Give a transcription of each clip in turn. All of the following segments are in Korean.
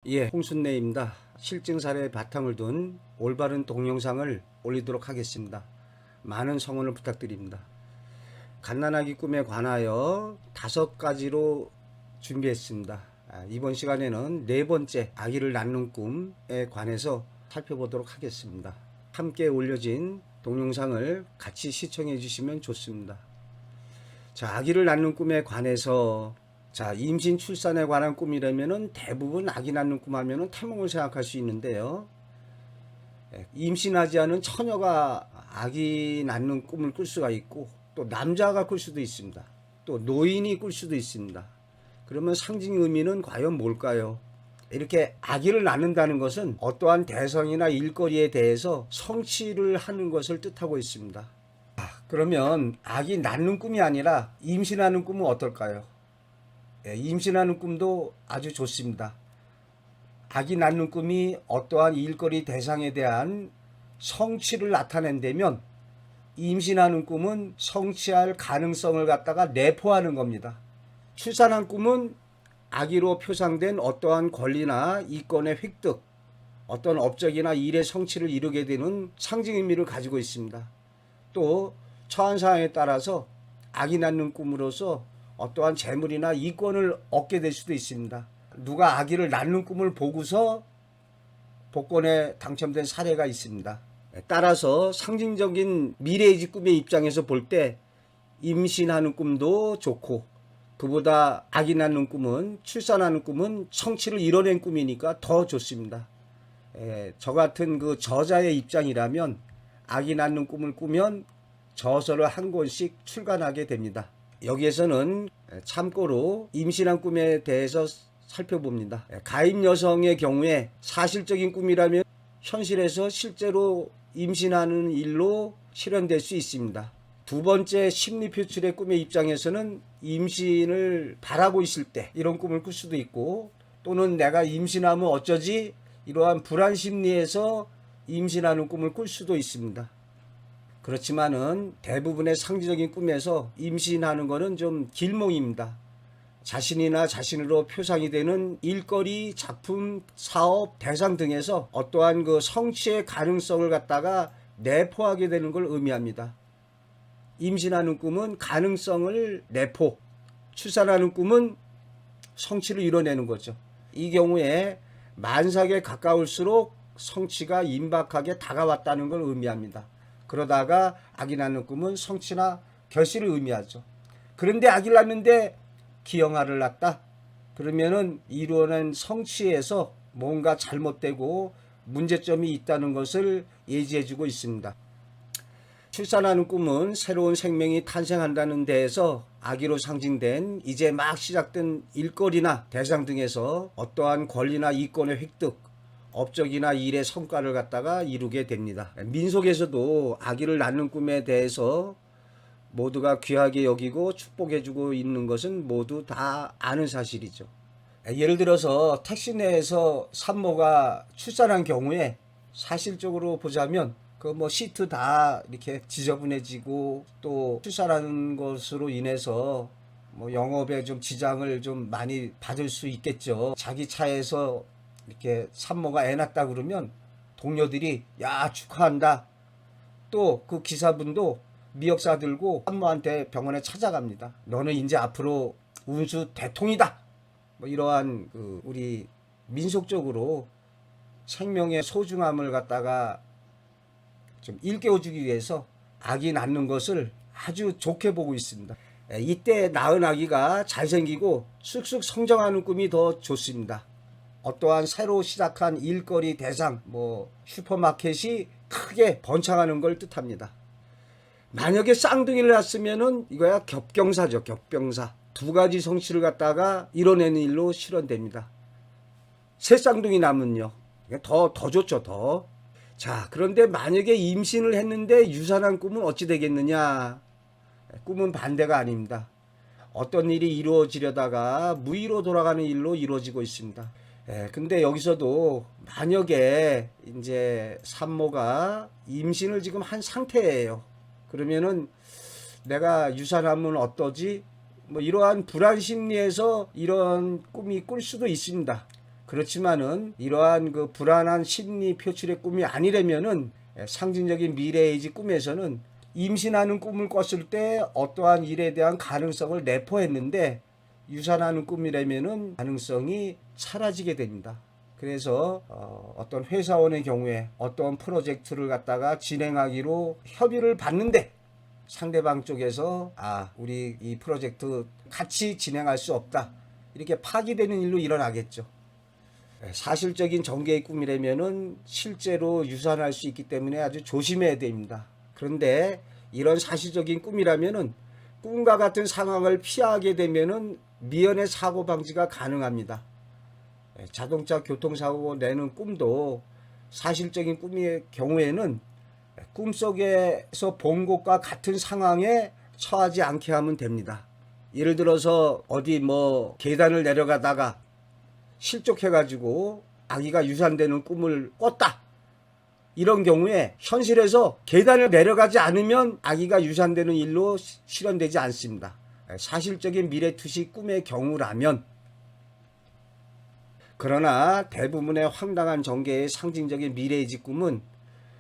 예, 홍순례입니다. 실증 사례에 바탕을 둔 올바른 동영상을 올리도록 하겠습니다. 많은 성원을 부탁드립니다. 갓난아기 꿈에 관하여 5가지로 준비했습니다. 이번 시간에는 4번째 아기를 낳는 꿈에 관해서 살펴보도록 하겠습니다. 함께 올려진 동영상을 같이 시청해 주시면 좋습니다. 자, 아기를 낳는 꿈에 관해서 임신 출산에 관한 꿈이라면은 대부분 아기 낳는 꿈 하면은 태몽을 생각할 수 있는데요. 임신하지 않은 처녀가 아기 낳는 꿈을 꿀 수가 있고, 또 남자가 꿀 수도 있습니다. 또 노인이 꿀 수도 있습니다. 그러면 상징 의미는 과연 뭘까요? 이렇게 아기를 낳는다는 것은 어떠한 대상이나 일거리에 대해서 성취를 하는 것을 뜻하고 있습니다. 그러면 아기 낳는 꿈이 아니라 임신하는 꿈은 어떨까요? 임신하는 꿈도 아주 좋습니다. 아기 낳는 꿈이 어떠한 일거리 대상에 대한 성취를 나타낸다면 임신하는 꿈은 성취할 가능성을 갖다가 내포하는 겁니다. 출산한 꿈은 아기로 표상된 어떠한 권리나 이권의 획득, 어떤 업적이나 일의 성취를 이루게 되는 상징 의미를 가지고 있습니다. 또 처한 상황에 따라서 아기 낳는 꿈으로서 어떠한 재물이나 이권을 얻게 될 수도 있습니다. 누가 아기를 낳는 꿈을 보고서 복권에 당첨된 사례가 있습니다. 따라서 상징적인 미래의 꿈의 입장에서 볼 때 임신하는 꿈도 좋고, 그보다 아기 낳는 꿈은, 출산하는 꿈은 성취를 이뤄낸 꿈이니까 더 좋습니다. 저 같은 그 저자의 입장이라면 아기 낳는 꿈을 꾸면 저서를 한 권씩 출간하게 됩니다. 여기에서는 참고로 임신한 꿈에 대해서 살펴봅니다. 가임 여성의 경우에 사실적인 꿈이라면 현실에서 실제로 임신하는 일로 실현될 수 있습니다. 두 번째 심리 표출의 꿈의 입장에서는 임신을 바라고 있을 때 이런 꿈을 꿀 수도 있고, 또는 내가 임신하면 어쩌지, 이러한 불안 심리에서 임신하는 꿈을 꿀 수도 있습니다. 그렇지만은 대부분의 상징적인 꿈에서 임신하는 것은 좀 길몽입니다. 자신이나 자신으로 표상이 되는 일거리, 작품, 사업, 대상 등에서 어떠한 그 성취의 가능성을 갖다가 내포하게 되는 걸 의미합니다. 임신하는 꿈은 가능성을 내포, 출산하는 꿈은 성취를 이뤄내는 거죠. 이 경우에 만삭에 가까울수록 성취가 임박하게 다가왔다는 걸 의미합니다. 그러다가 아기 낳는 꿈은 성취나 결실을 의미하죠. 그런데 아기를 낳는데 기형아를 낳다? 그러면은 이루어낸 성취에서 뭔가 잘못되고 문제점이 있다는 것을 예지해주고 있습니다. 출산하는 꿈은 새로운 생명이 탄생한다는 데에서 아기로 상징된 이제 막 시작된 일거리나 대상 등에서 어떠한 권리나 이권의 획득, 업적이나 일의 성과를 갖다가 이루게 됩니다. 민속에서도 아기를 낳는 꿈에 대해서 모두가 귀하게 여기고 축복해주고 있는 것은 모두 다 아는 사실이죠. 예를 들어서 택시 내에서 산모가 출산한 경우에 사실적으로 보자면 그 시트 다 이렇게 지저분해지고, 또 출산하는 것으로 인해서 영업에 좀 지장을 좀 많이 받을 수 있겠죠. 자기 차에서 이렇게 산모가 애 낳았다 그러면 동료들이 야 축하한다, 또 그 기사분도 미역사 들고 산모한테 병원에 찾아갑니다. 너는 이제 앞으로 운수 대통이다, 이러한 우리 민속적으로 생명의 소중함을 갖다가 좀 일깨워주기 위해서 아기 낳는 것을 아주 좋게 보고 있습니다. 이때 낳은 아기가 잘생기고 쑥쑥 성장하는 꿈이 더 좋습니다. 어떠한 새로 시작한 일거리 대상, 슈퍼마켓이 크게 번창하는 걸 뜻합니다. 만약에 쌍둥이를 낳았으면은 이거야 겹경사죠. 겹경사. 2가지 성취를 갖다가 이뤄내는 일로 실현됩니다. 새 쌍둥이 낳으면요, 더 좋죠. 더. 자, 그런데 만약에 임신을 했는데 유산한 꿈은 어찌 되겠느냐? 꿈은 반대가 아닙니다. 어떤 일이 이루어지려다가 무의로 돌아가는 일로 이루어지고 있습니다. 근데 여기서도 만약에 이제 산모가 임신을 지금 한 상태예요. 그러면은 내가 유산하면 어떠지? 이러한 불안 심리에서 이런 꿈이 꿀 수도 있습니다. 그렇지만은 이러한 그 불안한 심리 표출의 꿈이 아니라면은 상징적인 미래의지 꿈에서는 임신하는 꿈을 꿨을 때 어떠한 일에 대한 가능성을 내포했는데 유산하는 꿈이라면은 가능성이 사라지게 됩니다. 그래서 어떤 회사원의 경우에 어떤 프로젝트를 갖다가 진행하기로 협의를 받는데 상대방 쪽에서 우리 이 프로젝트 같이 진행할 수 없다, 이렇게 파기되는 일로 일어나겠죠. 사실적인 전개의 꿈이라면은 실제로 유산할 수 있기 때문에 아주 조심해야 됩니다. 그런데 이런 사실적인 꿈이라면은 꿈과 같은 상황을 피하게 되면은 미연의 사고 방지가 가능합니다. 자동차 교통사고 내는 꿈도 사실적인 꿈의 경우에는 꿈속에서 본 것과 같은 상황에 처하지 않게 하면 됩니다. 예를 들어서 어디 계단을 내려가다가 실족해가지고 아기가 유산되는 꿈을 꿨다, 이런 경우에 현실에서 계단을 내려가지 않으면 아기가 유산되는 일로 실현되지 않습니다. 사실적인 미래투시 꿈의 경우라면. 그러나 대부분의 황당한 전개의 상징적인 미래의지 꿈은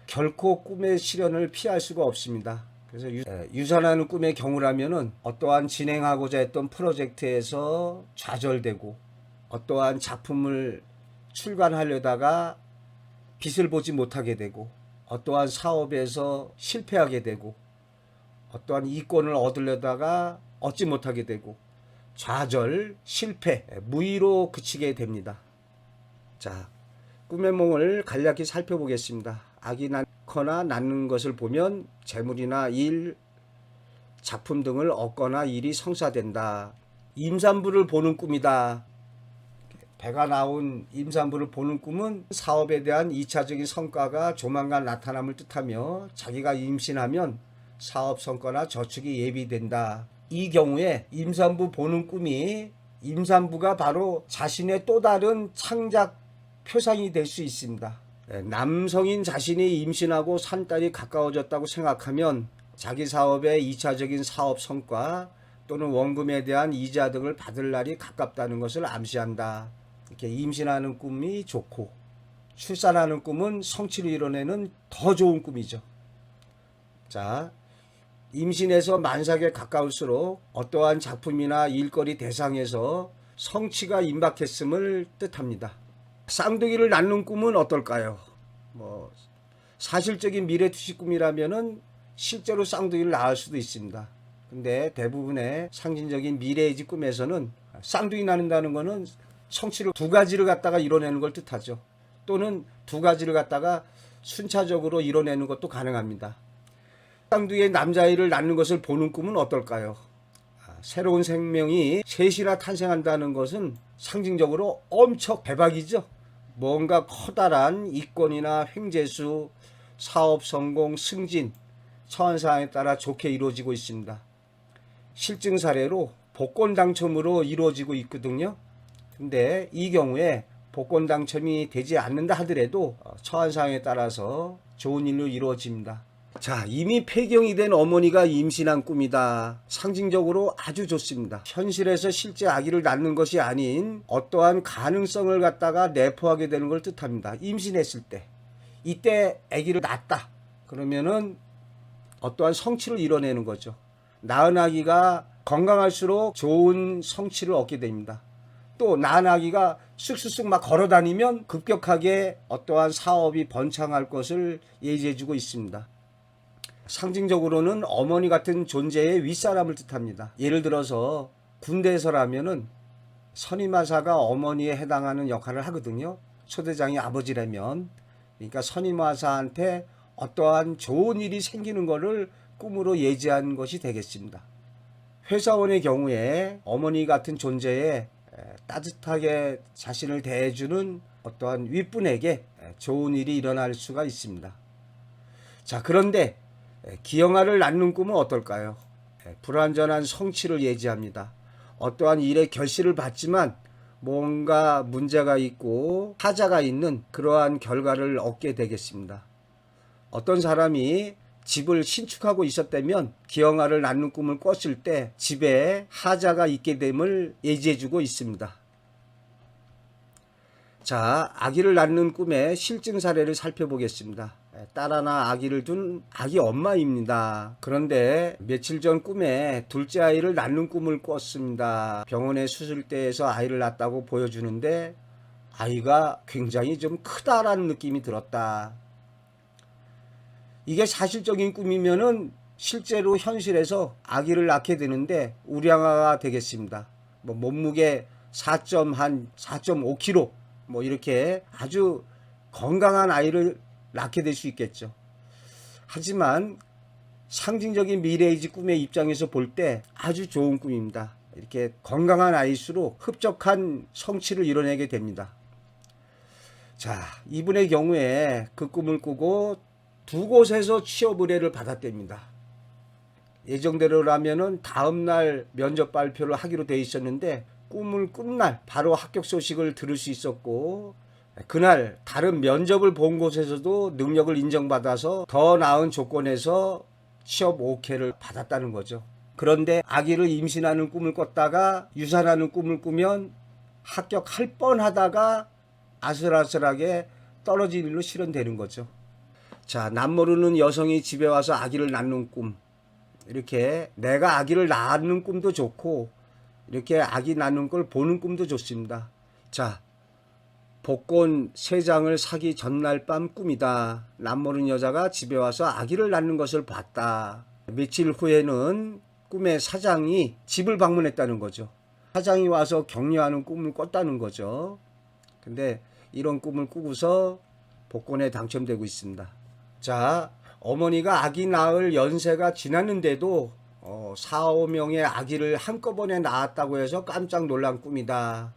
결코 꿈의 실현을 피할 수가 없습니다. 그래서 유산하는 꿈의 경우라면은 어떠한 진행하고자 했던 프로젝트에서 좌절되고 어떠한 작품을 출간하려다가 빛을 보지 못하게 되고 어떠한 사업에서 실패하게 되고 어떠한 이권을 얻으려다가 얻지 못하게 되고 좌절, 실패, 무의로 그치게 됩니다. 자, 꿈의 몽을 간략히 살펴보겠습니다. 악이 낳거나 낳는 것을 보면 재물이나 일, 작품 등을 얻거나 일이 성사된다. 임산부를 보는 꿈이다. 배가 나온 임산부를 보는 꿈은 사업에 대한 2차적인 성과가 조만간 나타남을 뜻하며 자기가 임신하면 사업 성과나 저축이 예비된다. 이 경우에 임산부 보는 꿈이 임산부가 바로 자신의 또 다른 창작 표상이 될 수 있습니다. 남성인 자신이 임신하고 산딸이 가까워졌다고 생각하면 자기 사업의 2차적인 사업 성과 또는 원금에 대한 이자 등을 받을 날이 가깝다는 것을 암시한다. 이렇게 임신하는 꿈이 좋고 출산하는 꿈은 성취를 이뤄내는 더 좋은 꿈이죠. 자, 임신해서 만삭에 가까울수록 어떠한 작품이나 일거리 대상에서 성취가 임박했음을 뜻합니다. 쌍둥이를 낳는 꿈은 어떨까요? 사실적인 미래투시 꿈이라면은 실제로 쌍둥이를 낳을 수도 있습니다. 근데 대부분의 상징적인 미래의지 꿈에서는 쌍둥이 낳는다는 것은 성취를 두 가지를 갖다가 이뤄내는 걸 뜻하죠. 또는 두 가지를 갖다가 순차적으로 이뤄내는 것도 가능합니다. 쌍둥이의 남자아이를 낳는 것을 보는 꿈은 어떨까요? 새로운 생명이 셋이나 탄생한다는 것은 상징적으로 엄청 대박이죠. 뭔가 커다란 이권이나 횡재수, 사업 성공, 승진, 처한 사항에 따라 좋게 이루어지고 있습니다. 실증 사례로 복권 당첨으로 이루어지고 있거든요. 근데 이 경우에 복권 당첨이 되지 않는다 하더라도 처한 사항에 따라서 좋은 일로 이루어집니다. 자, 이미 폐경이 된 어머니가 임신한 꿈이다. 상징적으로 아주 좋습니다. 현실에서 실제 아기를 낳는 것이 아닌 어떠한 가능성을 갖다가 내포하게 되는 걸 뜻합니다. 임신했을 때. 이때 아기를 낳았다. 그러면은 어떠한 성취를 이뤄내는 거죠. 낳은 아기가 건강할수록 좋은 성취를 얻게 됩니다. 또 낳은 아기가 쓱쓱쓱 막 걸어다니면 급격하게 어떠한 사업이 번창할 것을 예지해주고 있습니다. 상징적으로는 어머니 같은 존재의 윗사람을 뜻합니다. 예를 들어서 군대에서라면은 선임하사가 어머니에 해당하는 역할을 하거든요. 초대장이 아버지라면. 그러니까 선임하사한테 어떠한 좋은 일이 생기는 것을 꿈으로 예지한 것이 되겠습니다. 회사원의 경우에 어머니 같은 존재에 따뜻하게 자신을 대해주는 어떠한 윗분에게 좋은 일이 일어날 수가 있습니다. 자, 그런데 기형아를 낳는 꿈은 어떨까요? 불완전한 성취를 예지합니다. 어떠한 일의 결실을 받지만 뭔가 문제가 있고 하자가 있는 그러한 결과를 얻게 되겠습니다. 어떤 사람이 집을 신축하고 있었다면 기형아를 낳는 꿈을 꿨을 때 집에 하자가 있게 됨을 예지해주고 있습니다. 자, 아기를 낳는 꿈의 실증 사례를 살펴보겠습니다. 딸 하나 아기를 둔 아기 엄마입니다. 그런데 며칠 전 꿈에 둘째 아이를 낳는 꿈을 꿨습니다. 병원의 수술대에서 아이를 낳았다고 보여주는데 아이가 굉장히 좀 크다라는 느낌이 들었다. 이게 사실적인 꿈이면은 실제로 현실에서 아기를 낳게 되는데 우량아가 되겠습니다. 뭐 몸무게 4.5kg 뭐 이렇게 아주 건강한 아이를 낳게 될 수 있겠죠. 하지만 상징적인 미래의지 꿈의 입장에서 볼 때 아주 좋은 꿈입니다. 이렇게 건강한 아이수록 흡족한 성취를 이뤄내게 됩니다. 자, 이분의 경우에 그 꿈을 꾸고 두 곳에서 취업 의뢰를 받았답니다. 예정대로라면은 다음날 면접 발표를 하기로 돼 있었는데 꿈을 꾼 날 바로 합격 소식을 들을 수 있었고, 그날 다른 면접을 본 곳에서도 능력을 인정받아서 더 나은 조건에서 취업 오케이를 받았다는 거죠. 그런데 아기를 임신하는 꿈을 꿨다가 유산하는 꿈을 꾸면 합격할 뻔하다가 아슬아슬하게 떨어질 일로 실현되는 거죠. 자, 남모르는 여성이 집에 와서 아기를 낳는 꿈, 이렇게 내가 아기를 낳는 꿈도 좋고 이렇게 아기 낳는 걸 보는 꿈도 좋습니다. 자, 복권 3장을 사기 전날 밤 꿈이다. 남모르는 여자가 집에 와서 아기를 낳는 것을 봤다. 며칠 후에는 꿈의 사장이 집을 방문했다는 거죠. 사장이 와서 격려하는 꿈을 꿨다는 거죠. 근데 이런 꿈을 꾸고서 복권에 당첨되고 있습니다. 자, 어머니가 아기 낳을 연세가 지났는데도 4, 5명의 아기를 한꺼번에 낳았다고 해서 깜짝 놀란 꿈이다.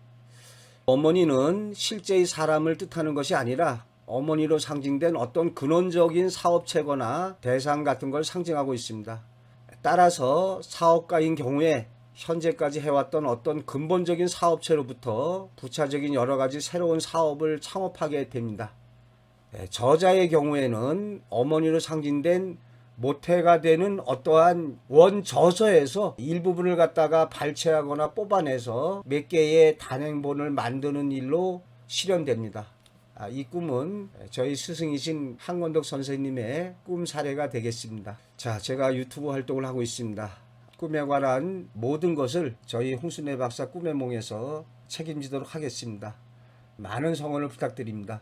어머니는 실제의 사람을 뜻하는 것이 아니라 어머니로 상징된 어떤 근원적인 사업체거나 대상 같은 걸 상징하고 있습니다. 따라서 사업가인 경우에 현재까지 해왔던 어떤 근본적인 사업체로부터 부차적인 여러 가지 새로운 사업을 창업하게 됩니다. 저자의 경우에는 어머니로 상징된 모태가 되는 어떠한 원저서에서 일부분을 갖다가 발췌하거나 뽑아내서 몇 개의 단행본을 만드는 일로 실현됩니다. 이 꿈은 저희 스승이신 한권덕 선생님의 꿈 사례가 되겠습니다. 자, 제가 유튜브 활동을 하고 있습니다. 꿈에 관한 모든 것을 저희 홍순례 박사 꿈의 몽에서 책임지도록 하겠습니다. 많은 성원을 부탁드립니다.